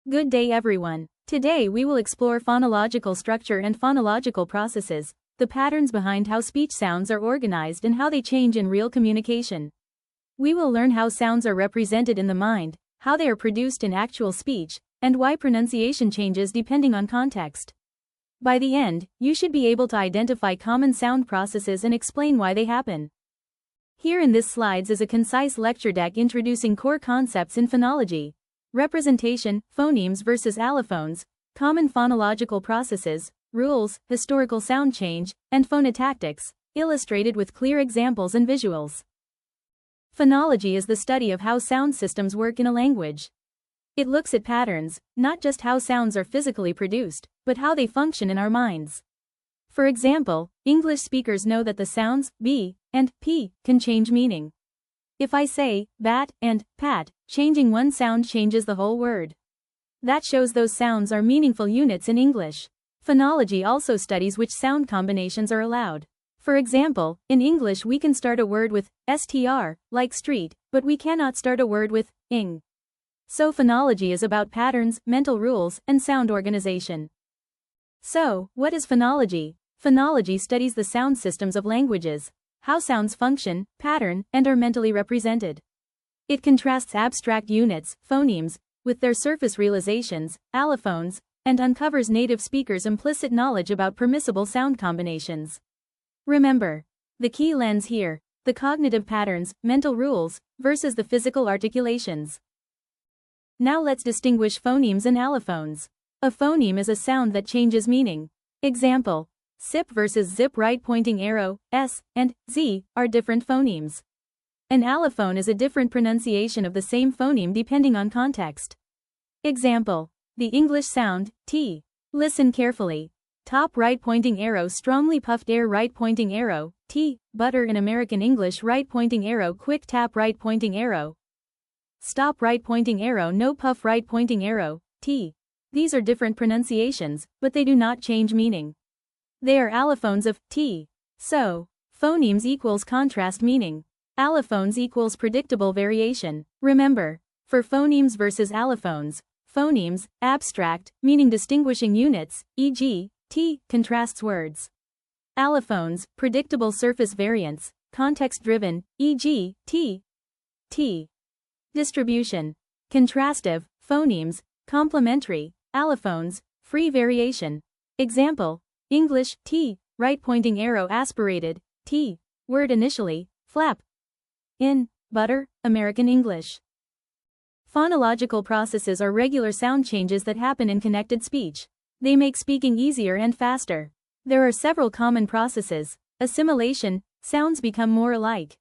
Good day everyone. Today we will explore phonological structure and phonological processes, the patterns behind how speech sounds are organized and how they change in real communication. We will learn how sounds are represented in the mind, how they are produced in actual speech, and why pronunciation changes depending on context. By the end, you should be able to identify common sound processes and explain why they happen. Here in this slides is a concise lecture deck introducing core concepts in phonology. Representation, phonemes versus allophones, common phonological processes, rules, historical sound change, and phonotactics, illustrated with clear examples and visuals. Phonology is the study of how sound systems work in a language. It looks at patterns, not just how sounds are physically produced, but how they function in our minds. For example, English speakers know that the sounds b and p can change meaning. If I say bat and pat, changing one sound changes the whole word. That shows those sounds are meaningful units in English. Phonology also studies which sound combinations are allowed. For example, in English we can start a word with str, like street, but we cannot start a word with ing. So phonology is about patterns, mental rules, and sound organization. So, what is phonology? Phonology studies the sound systems of languages, how sounds function, pattern, and are mentally represented. It contrasts abstract units, phonemes, with their surface realizations, allophones, and uncovers native speakers' implicit knowledge about permissible sound combinations. Remember, the key lens here, the cognitive patterns, mental rules, versus the physical articulations. Now let's distinguish phonemes and allophones. A phoneme is a sound that changes meaning. Example: sip versus zip. Right pointing arrow, s, and z, are different phonemes. An allophone is a different pronunciation of the same phoneme depending on context. Example: the English sound, t. Listen carefully. Top right pointing arrow, strongly puffed air. Right pointing arrow, t. Butter. In American English, right pointing arrow, quick tap. Right pointing arrow. Stop. Right pointing arrow, no puff. Right pointing arrow, t. These are different pronunciations, but they do not change meaning. They are allophones of t. So, phonemes equals contrast meaning. Allophones equals predictable variation. Remember, for phonemes versus allophones, phonemes, abstract, meaning distinguishing units, e.g., t, contrasts words. Allophones, predictable surface variants, context-driven, e.g., t. T. Distribution. Contrastive, phonemes, complementary, allophones, free variation. Example: English, t, right pointing arrow. Aspirated, t, word initially, flap. In, butter, American English. Phonological processes are regular sound changes that happen in connected speech. They make speaking easier and faster. There are several common processes. Assimilation, sounds become more alike.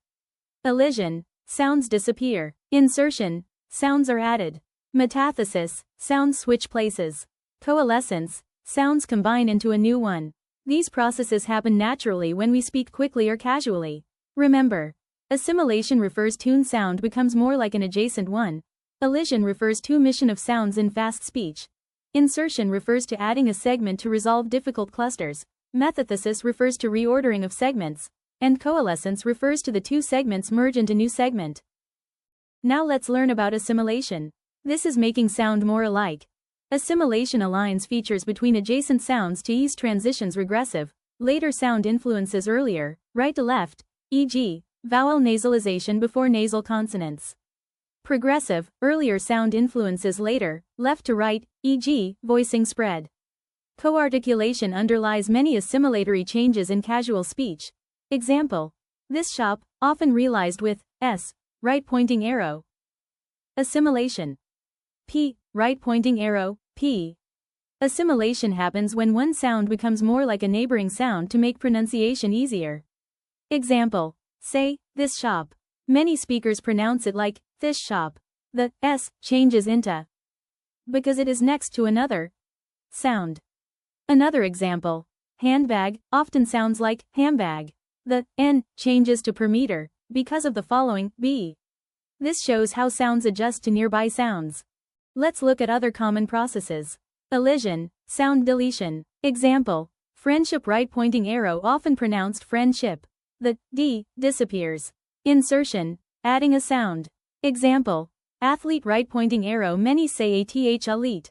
Elision, sounds disappear. Insertion, sounds are added. Metathesis, sounds switch places. Coalescence, sounds combine into a new one. These processes happen naturally when we speak quickly or casually. Remember, assimilation refers to sound becomes more like an adjacent one. Elision refers to omission of sounds in fast speech. Insertion refers to adding a segment to resolve difficult clusters. Metathesis refers to reordering of segments. And coalescence refers to the two segments merge into new segment. Now let's learn about assimilation. This is making sound more alike. Assimilation aligns features between adjacent sounds to ease transitions. Regressive, later sound influences earlier, right to left, e.g., vowel nasalization before nasal consonants. Progressive, earlier sound influences later, left to right, e.g., voicing spread. Co-articulation underlies many assimilatory changes in casual speech. Example: this shop, often realized with s, right pointing arrow. Assimilation. P, right pointing arrow, p. Assimilation happens when one sound becomes more like a neighboring sound to make pronunciation easier. Example: say, this shop. Many speakers pronounce it like, this shop. The s changes into because it is next to another sound. Another example: handbag, often sounds like handbag. The n changes to per meter because of the following b. This shows how sounds adjust to nearby sounds. Let's look at other common processes. Elision, sound deletion. Example: friendship. Right pointing arrow, often pronounced friendship. The d disappears. Insertion, adding a sound. Example: athlete. Right pointing arrow, many say ath elite.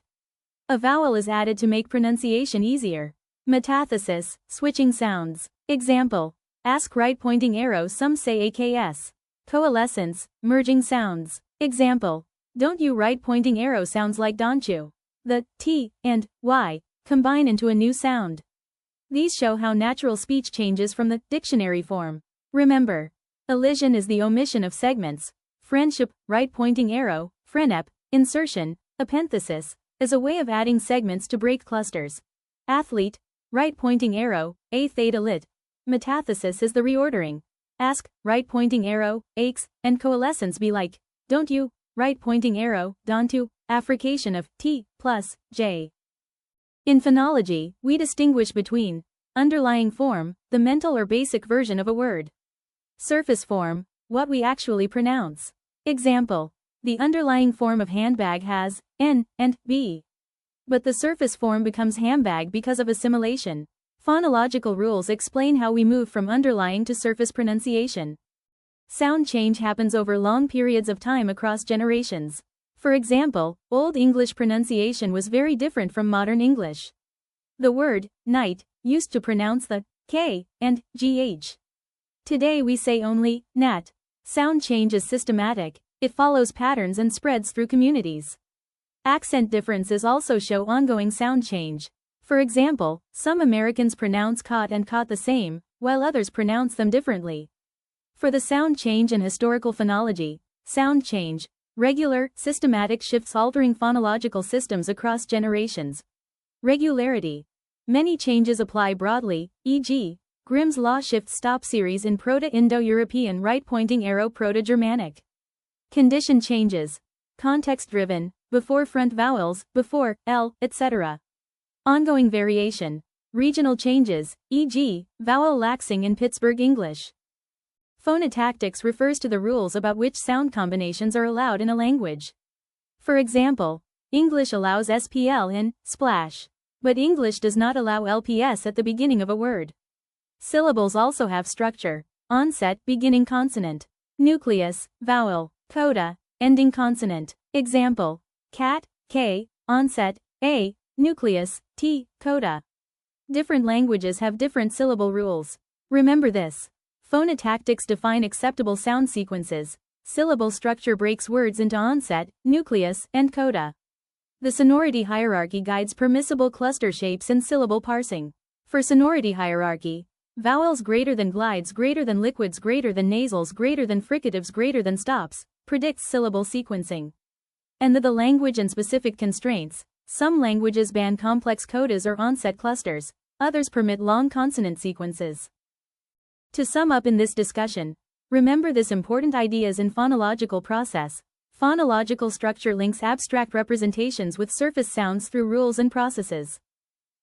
A vowel is added to make pronunciation easier. Metathesis, switching sounds. Example. Ask right pointing arrow, some say AKS. Coalescence, merging sounds. Example. Don't you right pointing arrow sounds like don't you. The T and Y combine into a new sound. These show how natural speech changes from the dictionary form. Remember, elision is the omission of segments. Friendship, right pointing arrow, frenep, insertion, epenthesis, is a way of adding segments to break clusters. Athlete, right pointing arrow, a theta lit. Metathesis is the reordering. Ask, right pointing arrow, aches, and coalescence be like, don't you, right pointing arrow, don't you, affrication of T plus J. In phonology, we distinguish between underlying form, the mental or basic version of a word. Surface form, what we actually pronounce. Example. The underlying form of handbag has N and B. But the surface form becomes handbag because of assimilation. Phonological rules explain how we move from underlying to surface pronunciation. Sound change happens over long periods of time across generations. For example, Old English pronunciation was very different from modern English. The word night used to pronounce the K and GH. Today we say only nat. Sound change is systematic, it follows patterns and spreads through communities. Accent differences also show ongoing sound change. For example, some Americans pronounce caught and caught the same, while others pronounce them differently. For the sound change in historical phonology, sound change, regular, systematic shifts altering phonological systems across generations. Regularity. Many changes apply broadly, e.g., Grimm's law shift stop series in Proto-Indo-European right-pointing arrow Proto-Germanic. Condition changes. Context-driven, before front vowels, before, L, etc. Ongoing variation. Regional changes, e.g., vowel laxing in Pittsburgh English. Phonotactics refers to the rules about which sound combinations are allowed in a language. For example, English allows SPL in splash, but English does not allow LPS at the beginning of a word. Syllables also have structure. Onset, beginning consonant. Nucleus, vowel. Coda, ending consonant. Example. Cat, K, onset, A, nucleus, T, coda. Different languages have different syllable rules. Remember this. Phonotactics define acceptable sound sequences. Syllable structure breaks words into onset, nucleus, and coda. The sonority hierarchy guides permissible cluster shapes in syllable parsing. For sonority hierarchy, vowels greater than glides greater than liquids greater than nasals greater than fricatives greater than stops, predicts syllable sequencing. And the language and specific constraints. Some languages ban complex codas or onset clusters, others permit long consonant sequences. To sum up in this discussion, remember this important ideas in phonological process. Phonological structure links abstract representations with surface sounds through rules and processes.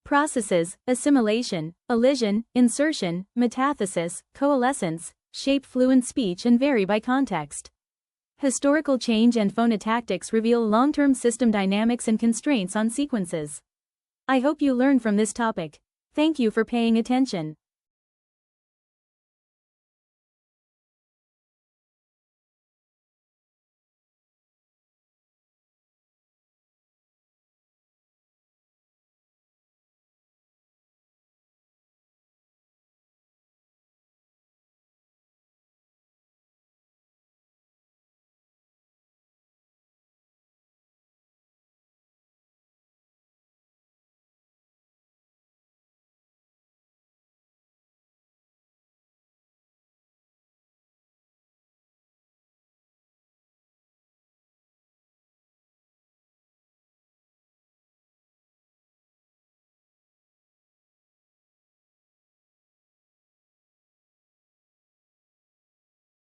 Processes, assimilation, elision, insertion, metathesis, coalescence, shape fluent speech and vary by context. Historical change and phonotactics reveal long-term system dynamics and constraints on sequences. I hope you learn from this topic. Thank you for paying attention.